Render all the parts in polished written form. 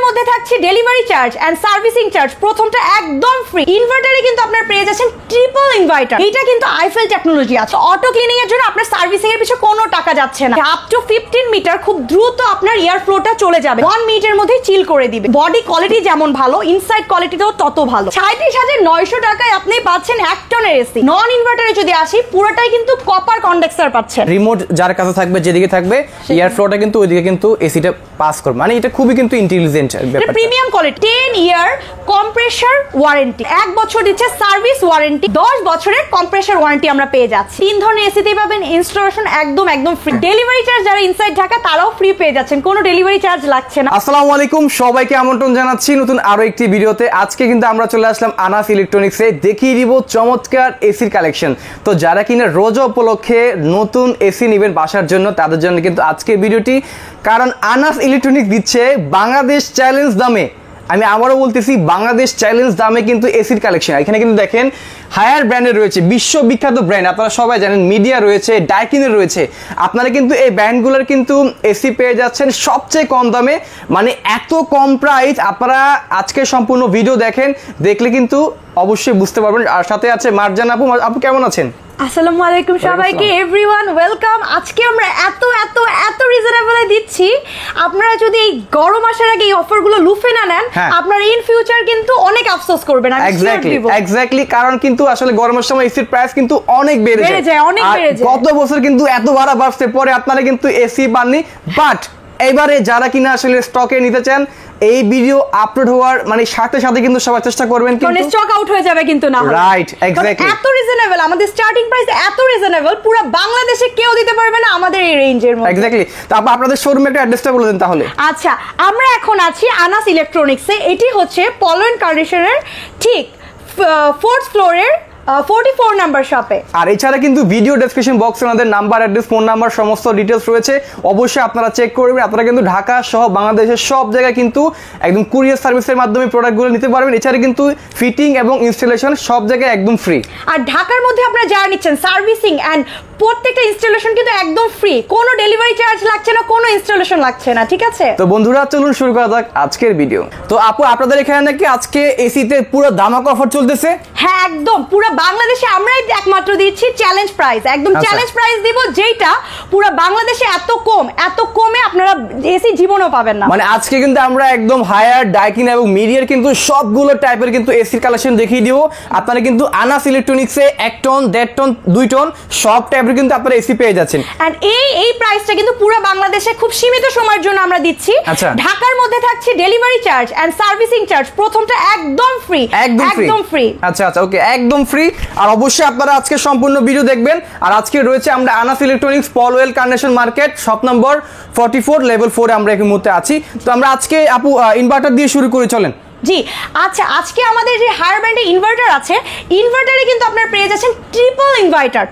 মধ্যে থাকছে delivery charge and servicing charge, প্রথমটা একদম ফ্রি। ইনভার্টারে কিন্তু আপনারা পেয়ে যাচ্ছেন ট্রিপল ইনভার্টার, এটা কিন্তু আইফেল টেকনোলজি আছে। অটো ক্লিনিং এর জন্য আপনার সার্ভিসিং এর পিছনে কোনো টাকা যাচ্ছে না। আপ টু 15 মিটার খুব দ্রুত আপনার এয়ার ফ্লোটা চলে যাবে, 1 মিনিটের মধ্যে চিল করে দিবে। বডি কোয়ালিটি যেমন ভালো, ইনসাইড কোয়ালিটিটাও তত ভালো। 37,900 টাকায় আপনি পাচ্ছেন 1 টনের এসি। নন ইনভার্টারে যদি আসি, পুরোটাই কিন্তু কপার কন্ডেন্সার পাচ্ছেন। রিমোট যার কাছে থাকবে, যেদিকে থাকবে এয়ার ফ্লোটা কিন্তু ওইদিকে কিন্তু এসিটা পাস করবে, মানে এটা খুবই কিন্তু ইন্টেলিজেন্ট ব্যাপার। প্রিমিয়াম কোয়ালিটি, 10 ইয়ার কম্প্রেসার ওয়ারেন্টি, 1 বছর দিচ্ছে সার্ভিস ওয়ারেন্টি, 10 বছরের কম্প্রেসার ওয়ারেন্টি আমরা পেয়ে যাচ্ছি। 3 ধরনের এসিতেই পাবেন ইনস্টলেশন একদম ফ্রি। ডেলিভারি চার্জ যারা ইনসাইড ঢাকা তারাও ফ্রি পেয়ে যাচ্ছেন, কোনো ডেলিভারি চার্জ লাগছে না। আসসালামু আলাইকুম, সবাইকে আমন্ত্রণ জানাচ্ছি নতুন আরো একটি ভিডিওতে। আজকে কিন্তু আমরা চলে আসলাম আনাস ইলেকট্রনিক্সে, দেখিয়ে দিব চমৎকার এসির কালেকশন। তো যারা কিনা রোজা উপলক্ষে নতুন এসি নেবেন বাসার জন্য, তাদের জন্য কিন্তু আজকের ভিডিওটি, কারণ আনাস ইলেকট্রনিক্স দিচ্ছে বাংলাদেশ চ্যালেঞ্জ দামে। আমি আবারও বলতেছি, বাংলাদেশ চ্যালেঞ্জ দামে কিন্তু এসির কালেকশন। এখানে কিন্তু দেখেন হায়ার ব্র্যান্ডের রয়েছে, বিশ্ববিখ্যাত ব্র্যান্ড, আপনারা সবাই জানেন, মিডিয়া রয়েছে, ডাইকিনের রয়েছে। আপনারা কিন্তু এই ব্র্যান্ডগুলোর কিন্তু এসি পেয়ে যাচ্ছেন সবচেয়ে কম দামে, মানে এত কম প্রাইস। আপনারা আজকে সম্পূর্ণ ভিডিও দেখেন, দেখলে কিন্তু অবশ্যই বুঝতে পারবেন। আর সাথে আছে মার্জান আপু। আপু কেমন আছেন? আসসালামু আলাইকুম সবাইকে, এভরিওয়ান ওয়েলকাম। আজকে আমরা এত এত এত রিজনেবলে দিচ্ছি, আপনারা যদি এই গরম আসার আগে এই অফারগুলো লুফে না নেন, আপনারা ইন ফিউচার কিন্তু অনেক আফসোস করবেন। এক্স্যাক্টলি, কারণ কিন্তু আসলে গরমের সময় এসির প্রাইস কিন্তু অনেক বেড়ে যায়, অনেক বেড়ে যায়। গত বছর কিন্তু এত ভাড়া বাড়ছে, পরে আপনারা কিন্তু এসি পাননি। বাট এবারে যারা কিনা আসলে স্টকে নিতে চান, এই ভিডিও আপলোড হওয়ার মানে সাথে সাথে কিন্তু সবাই চেষ্টা করবেন, কিন্তু স্টক আউট হয়ে যাবে কিন্তু না। Right, exactly. এত রিজনেবল, আমাদের স্টার্টিং প্রাইস এত রিজনেবল, পুরো বাংলাদেশে কেউ দিতে পারবে না আমাদের এই রেঞ্জের মধ্যে। এক্স্যাক্টলি। তারপর আপনাদের শোরুমের একটা অ্যাড্রেসটা বলে দেন তাহলে। আচ্ছা, আমরা এখন আছি আনাস ইলেকট্রনিক্সে। এটি হচ্ছে পলো এন্ড কার্ডিশনের ঠিক 4th ফ্লোরের 44 নাম্বার শপে। আর এছাড়া কিন্তু ভিডিও ডেসক্রিপশন বক্সে আমাদের নাম্বার, অ্যাড্রেস, ফোন নাম্বার সমস্ত ডিটেলস রয়েছে, অবশ্যই আপনারা চেক করবেন। আপনারা কিন্তু ঢাকা সহ বাংলাদেশের সব জায়গায় কিন্তু একদম কুরিয়ার সার্ভিসের মাধ্যমে প্রোডাক্টগুলো নিতে পারবেন। এছাড়া কিন্তু ফিটিং এবং ইনস্টলেশন সব জায়গায় একদম ফ্রি। আর ঢাকার মধ্যে আপনারা যারা নিচ্ছেন, সার্ভিসিং এন্ড প্রত্যেকটা ইনস্টলেশন কিন্তু একদম ফ্রি, কোনো ডেলিভারি চার্জ লাগছে না, কোনো ইনস্টলেশন লাগছে না, ঠিক আছে? তো বন্ধুরা চলুন শুরু করা যাক আজকের ভিডিও। তো আপু, আপনাদের এখানে নাকি আজকে এসিতে পুরো ধামাকা অফার চলতেছে? হ্যাঁ, একদম পুরো বাংলাদেশে আমরাই একমাত্র দিচ্ছি চ্যালেঞ্জ প্রাইস, একদম চ্যালেঞ্জ প্রাইস দিব, যেটা পুরো বাংলাদেশে এত কমে আপনারা এসি জীবনও পাবেন না। মানে আজকে কিন্তু আমরা একদম হায়ার, ডাইকিন এবং মিডিয়ার কিন্তু সবগুলো টাইপের কিন্তু এসির কালেকশন দেখিয়ে দিব। আপনারা কিন্তু আনাস ইলেকট্রনিক্সে 1 টন, 1.5 টন, 2 টন সব টাইপের কিন্তু আপনারা এসি পেয়ে যাচ্ছেন। এন্ড এই প্রাইসটা কিন্তু পুরো বাংলাদেশে খুব সীমিত সময়ের জন্য আমরা দিচ্ছি। ঢাকার মধ্যে থাকছে delivery charge and servicing charge, প্রথমটা একদম ফ্রি, একদম ফ্রি। আচ্ছা, ওকে, একদম ফ্রি। আর অবশ্যই আপনারা আজকে সম্পূর্ণ ভিডিও দেখবেন। আর আজকে রয়েছে আমরা Anas electronics Polwel carnation market, shop number 44, level 4 আমরা এই মুহূর্তে আছি। তো আমরা আজকে আপু ইনভার্টার দিয়ে শুরু করে চলেন। জি আচ্ছা, আজকে আমাদের যে হায়ার ব্র্যান্ডের ইনভার্টার আছে, ইনভার্টারে কিন্তু আপনারা পেয়ে যাচ্ছেন ট্রিপল ইনভার্টার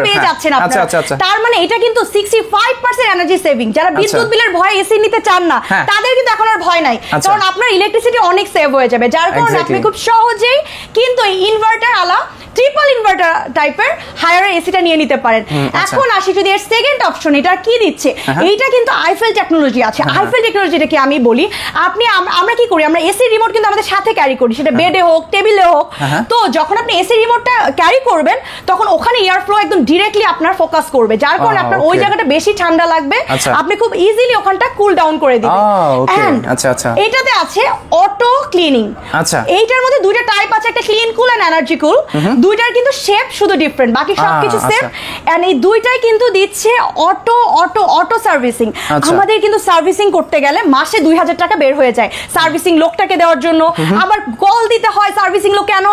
পেয়ে যাচ্ছেন আপনারা। তার মানে এটা কিন্তু 65% এনার্জি সেভিং। যারা বিদ্যুৎ বিলের ভয় এসি নিতে চান না, তাদের কিন্তু এখন আর ভয় নাই, কারণ আপনার ইলেকট্রিসিটি অনেক সেভ হয়ে যাবে, যার কারণে আপনি খুব সহজেই কিন্তু ইনভার্টার আলা ট্রিপল ইনভার্টার টাইপের হায়ার এসিটা নিয়ে নিতে পারেন। এখন আসি যদি এর সেকেন্ড অপশন, এটা কি দিচ্ছে, এইটা কিন্তু আইফেল টেকনোলজি আছে। আইফেল টেকনোলজিটা কি আমি বলি, আমরা কি করি, আমরা এসি রিমোট কিন্তু আমাদের সাথে ক্যারি করি, সেটা বেডে হোক, টেবিলে হোক। তো যখন আপনি এসি রিমোটটা ক্যারি করবেন, তখন ওখানে এয়ার ফ্লো একদম ডিরেক্টলি আপনার ফোকাস করবে, যার কারণে আপনার ওই জায়গাটা বেশি ঠান্ডা লাগবে, আপনি খুব ইজিলি ওখানটা কুল ডাউন করে দিবেন। এটাতে আছে অটো ক্লিনিং। এইটার মধ্যে দুইটা টাইপ আছে, একটা clean cool and energy cool. দুইটার কিন্তু শেপ শুধু ডিফারেন্ট, বাকি সবকিছু সেম। এন্ড এই দুইটাই কিন্তু দিচ্ছে অটো সার্ভিসিং। আমাদের কিন্তু সার্ভিসিং করতে গেলে মাসে 2000 টাকা বের হয়ে যায় সার্ভিসিং লোকটাকে দেওয়ার জন্য, আবার কল দিতে হয় সার্ভিসিং লোক কেন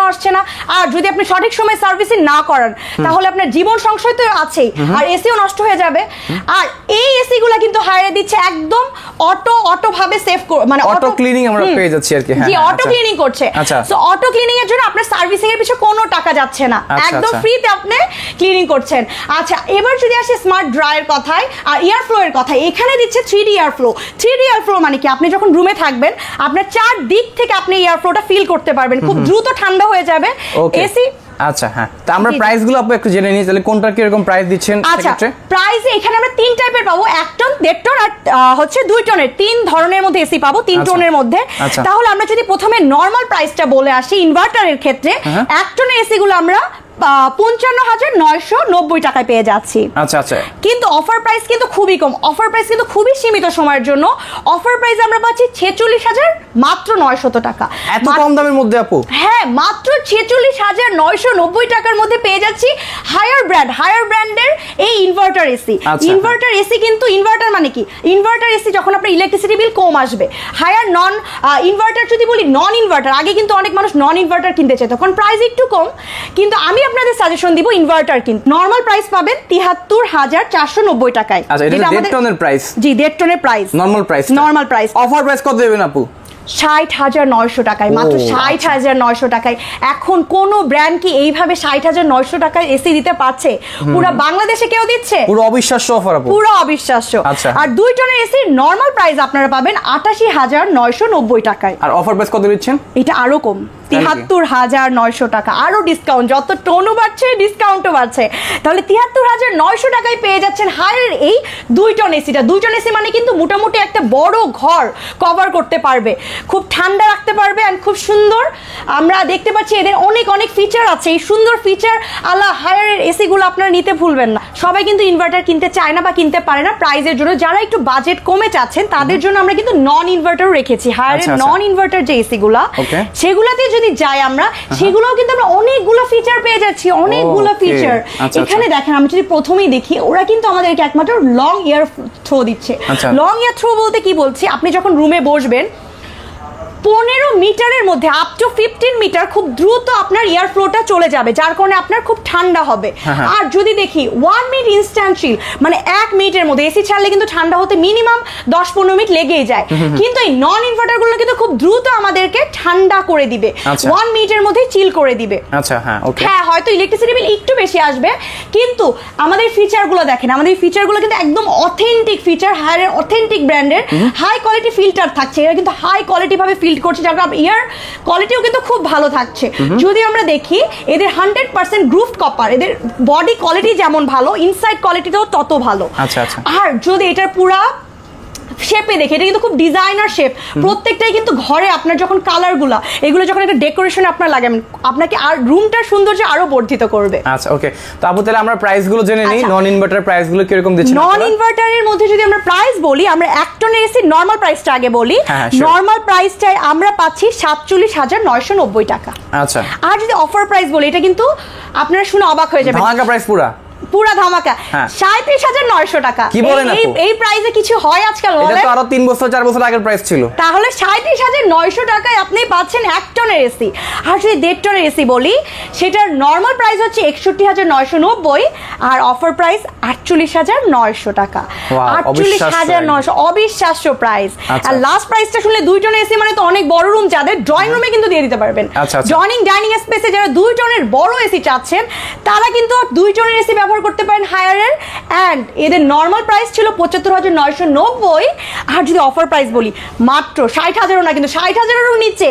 আসছে না। আর যদি আপনি সঠিক সময় সার্ভিসিং না করেন, তাহলে আপনার জীবন সংশয় তো আছেই, আর এসিও নষ্ট হয়ে যাবে। আর এই এসি গুলা কিন্তু হারিয়ে দিচ্ছে একদম অটো ভাবে সেভ, মানে অটো ক্লিনিং আমরা পেয়ে যাচ্ছি আর কি। জি, অটো ক্লিনিং করছে। সো অটো ক্লিনিং এর জন্য আপনার সার্ভিসিং এর পিছনে কোনো টাকা যাচ্ছে না, একদম ফ্রিতে আপনি ক্লিনিং করছেন। আচ্ছা, এবার যদি আসে স্মার্ট ড্রায়ার কথায় আর এয়ার ফ্লো এর কথায়, এখানে দিচ্ছে 3D air flow. 3D air flow মানে কি, আপনি যখন রুমে থাকবেন, আপনার 4 দিক থেকে আপনি এয়ার ফ্লোটা ফিল করতে পারবেন, খুব দ্রুত ঠান্ডা হয়ে যাবে এসি। আচ্ছা হ্যাঁ, তো আমরা প্রাইস গুলো আপু একটু জেনে নিই, তাহলে কোনটা কি রকম প্রাইস দিচ্ছেন সেক্ষেত্রে? প্রাইসে এখানে আমরা 3 টাইপের পাবো, 1 টন, 1.5 টন আর হচ্ছে 2 টনের, 3 ধরনের মধ্যে এসি পাবো, 3 টনের মধ্যে। তাহলে আমরা যদি প্রথমে নরমাল প্রাইসটা বলে আসি ইনভার্টারের ক্ষেত্রে, 1 টনের এসি গুলো আমরা 55,990 টাকায় পেয়ে যাচ্ছি। আচ্ছা আচ্ছা, কিন্তু অফার প্রাইস কিন্তু খুবই কম, অফার প্রাইস কিন্তু খুবই সীমিত সময়ের জন্য। অফার প্রাইস আমরা পাচ্ছি 46,000 মাত্র 900 টাকা। এত কম দামের মধ্যে আপু? হ্যাঁ, মাত্র 46,990 টাকার মধ্যে পেয়ে যাচ্ছি হায়ার ব্র্যান্ডের এই ইনভার্টার এসি। ইনভার্টার এসি কিন্তু ইনভার্টার মানে কি, ইনভার্টার এসি যখন আপনার ইলেকট্রিসিটি বিল কম আসবে, হায়ার নন ইনভার্টার যদি বলি নন ইনভার্টার, আগে কিন্তু অনেক মানুষ নন ইনভার্টার কিনতে চায়, তখন প্রাইস একটু কম, কিন্তু আমি আপনাদের সাজেশন দিব ইনভার্টার কিনতে। নরমাল প্রাইস পাবেন 73,490 টাকায়। আচ্ছা, এটা 1.5 টনের প্রাইস? জি, 1.5 টনের price, normal price. Offer price কত দেবেন আপু? 60,900 টাকায়, মাত্র 60,900 টাকায়। এখন কোন ব্র্যান্ড কি এইভাবে 60,900 টাকায় এসি দিতে পারছে? পুরো বাংলাদেশে কেউ দিচ্ছে? পুরো অবিশ্বাস্য অফার আপু, পুরো অবিশ্বাস্য। আর 2 টনের এসি নরমাল প্রাইস আপনারা পাবেন 88,990 টাকায়। আর অফার প্রাইস কত দিচ্ছেন? এটা আরো কম, 73,900 টাকা, আরো ডিসকাউন্ট, যত টোনও বাড়ছে ডিসকাউন্টও বাড়ছে। তাহলে 73,900 টাকায় পেয়ে যাচ্ছেন হায়ার এই 2 টন এসিটা। 2 টন এসি মানে কিন্তু মোটামুটি একটা বড় ঘর কভার করতে পারবে, খুব ঠান্ডা রাখতে পারবে, এন্ড খুব সুন্দর। আমরা দেখতে পাচ্ছি এদের অনেক অনেক ফিচার আছে, এই সুন্দর ফিচার আলা হায়ারের এসি গুলো আপনারা নিতে ভুলবেন না। সবাই কিন্তু ইনভার্টার কিনতে চায় না বা কিনতে পারে না প্রাইজের জন্য, যারা একটু বাজেট কমে চাচ্ছেন তাদের জন্য আমরা কিন্তু নন ইনভার্টার রেখেছি। হায়ারের নন ইনভার্টার যে এসি গুলা, সেগুলাতে যদি যাই আমরা, সেগুলোও কিন্তু আমরা অনেকগুলো ফিচার পেয়ে যাচ্ছি, অনেকগুলো ফিচার। এখানে দেখেন, আমি যদি প্রথমেই দেখি, ওরা কিন্তু আমাদেরকে একমাত্র লং এয়ার থ্রো দিচ্ছে। লং এয়ার থ্রো বলতে কি বলছি, আপনি যখন রুমে বসবেন 15 মিটারের মধ্যে আপ টু 15 মিটার খুব দ্রুত আপনার এয়ার ফ্লোটা চলে যাবে, যার কারণে আপনার খুব ঠান্ডা হবে। আর যদি দেখি 1 মিনিট ইনস্ট্যান্ট চিল, মানে 1 মিনিটের মধ্যে, এসি ছাড়লে কিন্তু ঠান্ডা হতে মিনিমাম 10-15 মিনিট লেগেই যায়, কিন্তু এই নন ইনভার্টার গুলো কিন্তু খুব দ্রুত আমাদেরকে ঠান্ডা করে দিবে, 1 মিনিটের মধ্যে চিল করে দিবে। আচ্ছা হ্যাঁ, ওকে। হ্যাঁ, হয়তো ইলেকট্রিসিটি বিল একটু বেশি আসবে, কিন্তু আমাদের ফিচার গুলো দেখেন, আমাদের ফিচার গুলো কিন্তু একদম অথেন্টিক ফিচার, হায়ারের অথেন্টিক ব্র্যান্ডের, হাই কোয়ালিটি ফিল্টার থাকছে, এরা কিন্তু হাই কোয়ালিটি ভাবে করছে, যার কারণে এয়ার কোয়ালিটিও কিন্তু খুব ভালো থাকছে। যদি আমরা দেখি এদের 100% গ্রুভড কপার, এদের বডি কোয়ালিটি যেমন ভালো, ইনসাইড কোয়ালিটিটাও তত ভালো। আচ্ছা আচ্ছা। আর যদি এটার পুরা শেপে দেখে, এটা কিন্তু খুব ডিজাইনার শেপ, প্রত্যেকটাই কিন্তু ঘরে আপনার যখন কালারগুলো এগুলো যখন একটা ডেকোরেশনে আপনার লাগাবেন, আপনাকে আর রুমটার সৌন্দর্য আরো বর্ধিত করবে। আচ্ছা ওকে, তো আপু তাহলে আমরা প্রাইস গুলো জেনে নিই, নন ইনভার্টার প্রাইস গুলো কিরকম দিচ্ছেন? নন ইনভার্টারের মধ্যে যদি আমরা প্রাইস বলি, আমরা 1 টনের এসি নরমাল প্রাইসটা আগে বলি। নরমাল প্রাইসটাই আমরা পাচ্ছি 47,990 টাকা। আচ্ছা, আর যদি অফার প্রাইস বলি, এটা কিন্তু আপনারা শুনে অবাক হয়ে যাবেন, ধামাকা প্রাইস, পুরা ধামাকা, 37,900 টাকা। কি বলেন আপু? এই প্রাইসে কিছু হয় আজকাল? এটা তো আরো 3 বছর 4 বছর আগের প্রাইস ছিল। তাহলে 37,900 টাকায় আপনি পাচ্ছেন 1 টনের এসি। আর যদি 1.5 টনের এসি বলি, সেটার নরমাল প্রাইস হচ্ছে 61,990, আর অফার প্রাইস 48,900 টাকা। 48,900, অবিশ্বাস্য প্রাইস। আর লাস্ট প্রাইসটা শুনলে 2 টনের এসি মানে তো অনেক বড় রুম, যাদের ড্রয়িং রুমে কিন্তু দিয়ে দিতে পারবেন। জয়নিং ডাইনিং স্পেসে যারা 2 টনের বড় এসি চাচ্ছেন, তারা কিন্তু 2 টনের এসি ব্যবহার করতে পারেন হায়ারের। এন্ড এদের নরমাল প্রাইস ছিল 75,990, আর যদি অফার প্রাইস বলি, মাত্র 60,000ও না, কিন্তু 60,000এরও নিচে,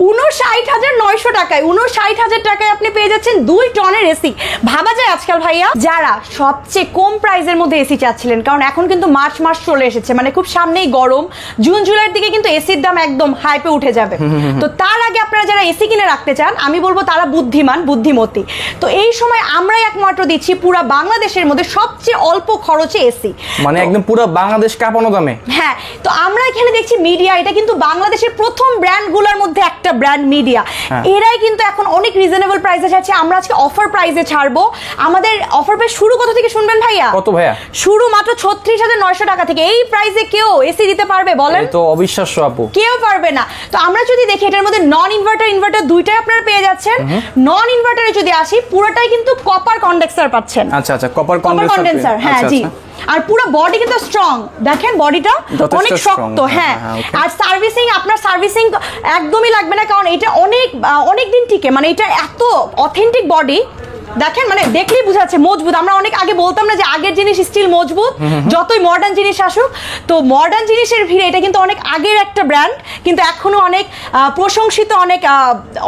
59,900 টাকায়, 59,000 টাকায় আপনি পেয়ে যাচ্ছেন 2 টনের এসি। ভাবা যায় আজকাল ভাইয়া, যারা সবচেয়ে কম প্রাইসের মধ্যে এসি চাচ্ছিলেন, কারণ এখন কিন্তু মার্চ মাস চলে এসেছে, মানে খুব সামনেই গরম, জুন জুলাইয়ের দিকে কিন্তু এসির দাম একদম হাইপে উঠে যাবে। তো তার আগে আপনারা যারা এসি কিনে রাখতে চান, আমি বলবো তারা বুদ্ধিমতী। তো এই সময় আমরাই একমাত্র দিচ্ছি পুরো বাংলাদেশের মধ্যে সবচেয়ে অল্প খরচে এসি, মানে একদম পুরো বাংলাদেশ কাঁপানো দামে। হ্যাঁ, তো আমরা এখানে দেখছি মিডিয়া, এটা কিন্তু বাংলাদেশের প্রথম ব্র্যান্ডগুলোর মধ্যে একটা ব্র্যান্ড মিডিয়া। এরাই কিন্তু এখন অনেক রিজনেবল প্রাইসে ছাড়ছে, আমরা আজকে অফার প্রাইসে ছাড়বো। আমাদের অফার প্রাইস শুরু কত থেকে শুনবেন ভাইয়া? কত ভাইয়া? শুরু মাত্র 36,900 টাকা থেকে। এই প্রাইসে কেউ এসি দিতে পারবে বলেন? তো অবিশ্বাস্য আপু, কেউ পারবে না। তো আমরা যদি দেখি, এটার মধ্যে নন ইনভার্টার দুইটাই আপনারা পেয়ে যাচ্ছেন। নন ইনভার্টারে যদি আসি, পুরোটাই কিন্তু কপার কন্ডেন্সার পাচ্ছেন। আচ্ছা আচ্ছা, কপার কন্ডেন্সার, হ্যাঁ জি। আর পুরো বডি কিন্তু স্ট্রং, দেখেন বডিটা অনেক শক্ত। হ্যাঁ, আর আপনার সার্ভিসিং একদমই লাগবে না, কারণ এটা অনেক দিন টিকে, মানে এটা এত অথেন্টিক বডি। দেখেন মানে দেখলেই বোঝা যাচ্ছে মজবুত। আমরা অনেক আগে বলতাম না যে আগের জিনিস স্টিল মজবুত, যতই মডার্ন জিনিস আসুক। তো মডার্ন জিনিসের ভিড়ে এটা কিন্তু অনেক আগের একটা ব্র্যান্ড, কিন্তু এখনো অনেক প্রশংসিত,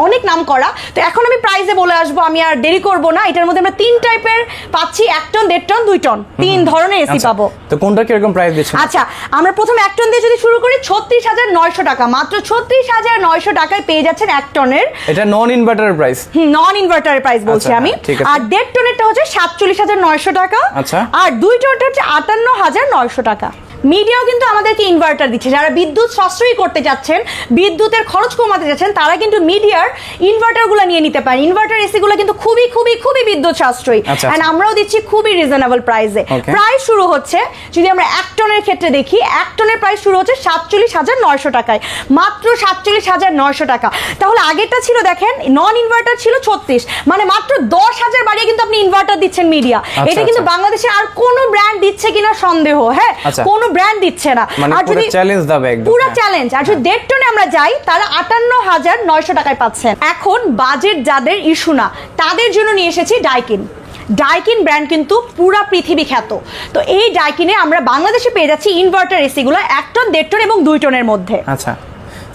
অনেক নাম করা। তো এখন আমি প্রাইসে বলে আসবো, আমি আর দেরি করব না। এটার মধ্যে আমরা 3 টাইপের পাচ্ছি, 1 টন, 1.5 টন, 2 টন, 3 ধরনের এসি পাবো। তো কোনটা কিরকম প্রাইস দিচ্ছেন? আচ্ছা, আমরা প্রথমে 1 টন দিয়ে যদি শুরু করি 36,900 টাকা, মাত্র 36,900 টাকায় পেয়ে যাচ্ছেন 1 টনের। এটা নন ইনভার্টার প্রাইস? নন ইনভার্টার প্রাইস বলছি আমি। আর 1.5 টনেরটা হচ্ছে 47,900 টাকা। আচ্ছা। আর 2 টনটা হচ্ছে 58,900 টাকা। মিডিয়াও কিন্তু আমাদেরকে ইনভার্টার দিচ্ছে। যারা বিদ্যুৎ সাশ্রয়ী করতে যাচ্ছেন, বিদ্যুতের খরচ কমাতে যাচ্ছেন, তারা কিন্তু মিডিয়ার ইনভার্টারগুলো নিয়ে নিতে পারেন। ইনভার্টার এসিগুলো কিন্তু খুবই খুবই খুবই বিদ্যুৎ সাশ্রয়ী, এন্ড আমরাও দিচ্ছি খুবই রিজনেবল প্রাইসে। প্রাইস শুরু হচ্ছে, যদি আমরা 1 টনের ক্ষেত্রে দেখি, 1 টনের প্রাইস শুরু হচ্ছে 47,900 টাকায়, মাত্র 47,900 টাকা। তাহলে আগেরটা ছিল দেখেন নন ইনভার্টার ছিল 36, মানে মাত্র 10,000 বাড়িয়ে কিন্তু আপনি ইনভার্টার দিচ্ছেন মিডিয়া। এটা কিন্তু বাংলাদেশে আর কোনো ব্র্যান্ড দিচ্ছে কিনা সন্দেহ, হ্যাঁ, কোনো ব্র্যান্ড দিচ্ছে না। আর যদি চ্যালেঞ্জ দাও একদম, পুরো চ্যালেঞ্জ। আর যদি 1.5 টনে আমরা যাই, তারা 58,900 টাকায় পাচ্ছেন। এখন বাজেট যাদের ইস্যু না, তাদের জন্য নিয়ে এসেছি ডাইকিন। ডাইকিন ব্র্যান্ড কিন্তু পুরা পৃথিবী খ্যাত। তো এই ডাইকিনে আমরা বাংলাদেশে পেয়ে যাচ্ছি ইনভার্টার এসিগুলো 1 টন, 1.5 টন এবং 2 টনের মধ্যে। আচ্ছা,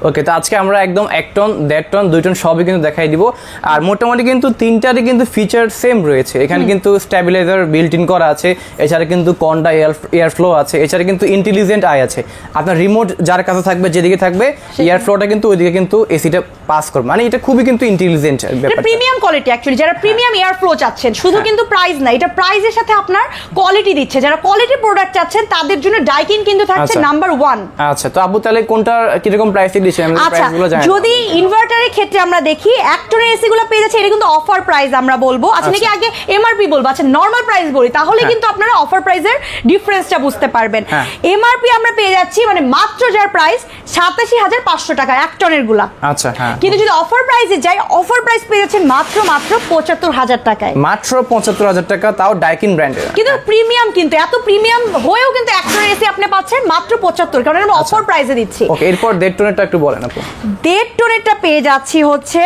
ওকে। তো আজকে আমরা একদম 1 টন, 1.5 টন, 2 টন সবই কিন্তু দেখাই দিব। আর মোটামুটি কিন্তু 3টারই কিন্তু ফিচার সেম রয়েছে। এখানে কিন্তু স্ট্যাবিলাইজার বিল্ট ইন করা আছে, এছাড়া কিন্তু কন্ডা এয়ার ফ্লো আছে, এছাড়া কিন্তু ইন্টেলিজেন্ট আই আছে। আপনার রিমোট যার কাছে থাকবে, যেদিকে থাকবে এয়ার ফ্লোটা কিন্তু ওইদিকে কিন্তু এসিটা পাস করবে। মানে এটা খুবই কিন্তু ইন্টেলিজেন্ট ব্যাপার, প্রিমিয়াম কোয়ালিটি। অ্যাকচুয়ালি যারা প্রিমিয়াম এয়ার ফ্লো চাচ্ছেন, শুধু কিন্তু প্রাইস না, এটা প্রাইসের সাথে আপনার কোয়ালিটি দিচ্ছে। যারা কোয়ালিটি প্রোডাক্ট চাচ্ছেন, তাদের জন্য ডাইকিন কিন্তু থাকছে নাম্বার 1। আচ্ছা, তো আপু তাহলে কোনটা কিরকম প্রাইসে দিচ্ছেন? আচ্ছা, যদি ইনভার্টারের ক্ষেত্রে আমরা দেখি, 1 টনের এসি গুলো পেয়ে যাচ্ছে, এটা কিন্তু অফার প্রাইস আমরা বলবো। আচ্ছা, নাকি আগে এমআরপি বলবো? আচ্ছা, নরমাল প্রাইস বলি, তাহলে কিন্তু আপনারা অফার প্রাইসের ডিফারেন্সটা বুঝতে পারবেন। এমআরপি আমরা পেয়ে যাচ্ছি মানে মাত্র যার প্রাইস 87,500 টাকা 1 টনের গুলা। আচ্ছা, হ্যাঁ। কিন্তু যদি অফার প্রাইসে যাই, অফার প্রাইস পেয়ে যাচ্ছেন মাত্র 75,000 টাকায়। মাত্র 75,000 টাকা, তাও ডাইকিন ব্র্যান্ডের। কিন্তু প্রিমিয়াম, কিন্তু এত প্রিমিয়াম হয়েও কিন্তু 1 টনের এসি আপনি পাচ্ছেন মাত্র 75, কারণ আমরা অফার প্রাইসে দিচ্ছি। ওকে, এরপর 1.5 টনেরটা একটু বলেন আপু। 1.5 টনেরটা পেয়ে যাচ্ছি হচ্ছে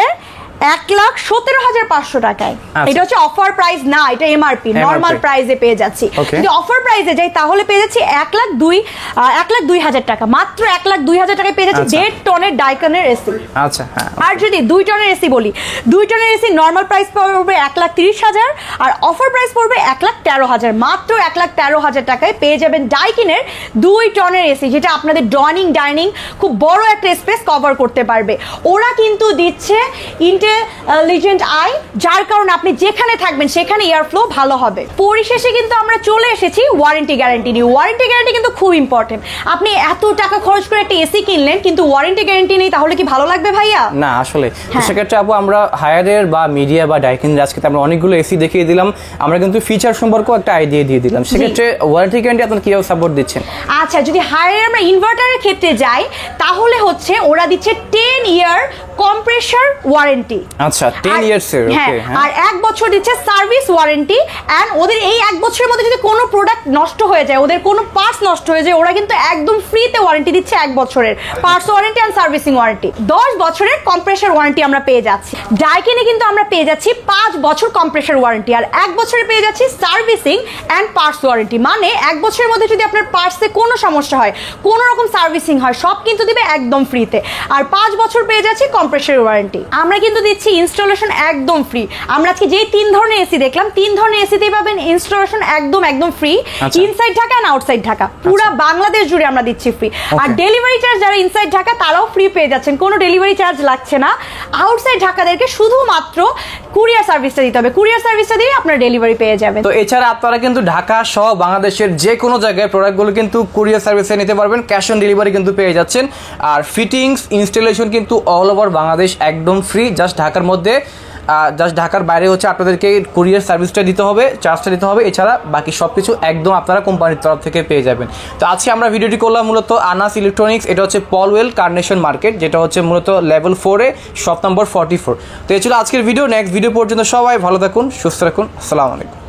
1,17,500 টাকায়। এটা হচ্ছে অফার প্রাইস না, এটা এমআরপি, নরমাল প্রাইসে পেয়ে যাচ্ছি। যদি অফার প্রাইসে যাই, তাহলে পেয়ে যাচ্ছি 1,02,000 টাকা, মাত্র 1,02,000 টাকায় পেয়ে যাচ্ছি 1.5 টনের ডাইকিনের এসি। আচ্ছা, হ্যাঁ। আর যদি 2 টনের এসি বলি, 2 টনের এসি নরমাল প্রাইস পড়বে 1,30,000, আর অফার প্রাইস পড়বে 1,13,000, মাত্র 1,13,000 টাকায় পেয়ে যাবেন ডাইকিনের 2 টনের এসি, যেটা আপনাদের ডাইনিং খুব বড় একটা স্পেস কভার করতে পারবে। ওরা কিন্তু দিচ্ছে ইন্টেলিজেন্ট আই, যার কারণে আপনি যেখানে থাকবেন সেখানে এয়ার ফ্লো ভালো হবে। পরিশেষে কিন্তু আমরা চলে এসেছি ওয়ারেন্টি গ্যারান্টি নিয়ে। ওয়ারেন্টি গ্যারান্টি কিন্তু খুব ইম্পর্টেন্ট। আপনি এত টাকা খরচ করে একটা এসি কিনলেন, কিন্তু ওয়ারেন্টি গ্যারান্টি নেই, তাহলে কি ভালো লাগবে ভাইয়া? না, আসলে সেক্ষেত্রে আপু আমরা হায়ারের বা মিডিয়া বা ডাইকিন আজকে আমরা অনেকগুলো এসি দেখিয়ে দিলাম, আমরা কিন্তু ফিচার সম্পর্কে একটা আইডিয়া দিয়ে দিলাম। সেক্ষেত্রে ওয়ারেন্টি গ্যারান্টি আপনারা কিভাবে সাপোর্ট দিচ্ছেন? আচ্ছা, যদি হায়ারের আমরা ইনভার্টারের ক্ষেত্রে যাই, তাহলে হচ্ছে ওরা দিচ্ছে 10 ইয়ার কম্প্রেসর ওয়ারেন্টি। আচ্ছা, 10 ইয়ার্স এর। ওকে, আর 1 বছর দিচ্ছে সার্ভিস ওয়ারেন্টি। এন্ড ওদের এই 1 বছরের মধ্যে যদি কোনো প্রোডাক্ট নষ্ট হয়ে যায়, ওদের কোনো পার্টস নষ্ট হয়ে যায়, ওরা কিন্তু একদম ফ্রিতে ওয়ারেন্টি দিচ্ছে 1 বছরের parts warranty and servicing warranty. 10 বছরের কম্প্রেসর ওয়ারেন্টি আমরা পেয়ে যাচ্ছি। ডাইকিনে কিন্তু আমরা পেয়ে যাচ্ছি 5 বছর কম্প্রেসর ওয়ারেন্টি, আর 1 বছরে পেয়ে যাচ্ছি সার্ভিসিং এন্ড পার্টস ওয়ারেন্টি। মানে 1 বছরের মধ্যে যদি আপনার পার্টসে কোনো সমস্যা হয়, কোনো রকম সার্ভিসিং হয়, সব কিন্তু দিবে একদম ফ্রিতে। আর 5 বছর পেয়ে যাচ্ছি কম্প্রেসর ওয়ারেন্টি। আমরা কিন্তু দিচ্ছি ইনস্টলেশন একদম ফ্রি। আমরা আজকে যে 3 ধরনের এসি দেখলাম, 3 ধরনের এসিতেই পাবেন ইনস্টলেশন একদম free, inside Dhaka and outside Dhaka, পুরো বাংলাদেশ জুড়ে আমরা দিচ্ছি ফ্রি। আর ডেলিভারি চার্জ যারা ইনসাইড ঢাকা, তারাও ফ্রি পেয়ে যাচ্ছেন, কোনো ডেলিভারি চার্জ লাগছে না। আউটসাইড ঢাকাদেরকে শুধুমাত্র কুরিয়ার সার্ভিসটা দিতে হবে, কুরিয়ার সার্ভিসটা দিয়ে আপনারা ডেলিভারি পেয়ে যাবেন। তো এছাড়া আপনারা কিন্তু ঢাকা সহ বাংলাদেশের যে কোনো জায়গায় প্রোডাক্টগুলো কিন্তু কুরিয়ার সার্ভিসে নিতে পারবেন, ক্যাশ অন ডেলিভারি কিন্তু পেয়ে যাচ্ছেন। আর ফিটিংস ইনস্টলেশন কিন্তু অল ওভার বাংলাদেশ একদম ফ্রি। জাস্ট ঢাকার মধ্যে, জাস্ট ঢাকার বাইরে হচ্ছে আপনাদেরকে কুরিয়ার সার্ভিসটা দিতে হবে, চার্জটা দিতে হবে। এছাড়া বাকি সব কিছু একদম আপনারা কোম্পানির তরফ থেকে পেয়ে যাবেন। তো আজকে আমরা ভিডিওটি করলাম মূলত আনাস ইলেকট্রনিক্স, এটা হচ্ছে পলওয়েল কার্নেশন মার্কেট, যেটা হচ্ছে মূলত লেভেল 4-এ শপ নম্বর 44। তো এই ছিল আজকের ভিডিও। নেক্সট ভিডিও পর্যন্ত সবাই ভালো থাকুন, সুস্থ থাকুন। আসসালামু আলাইকুম।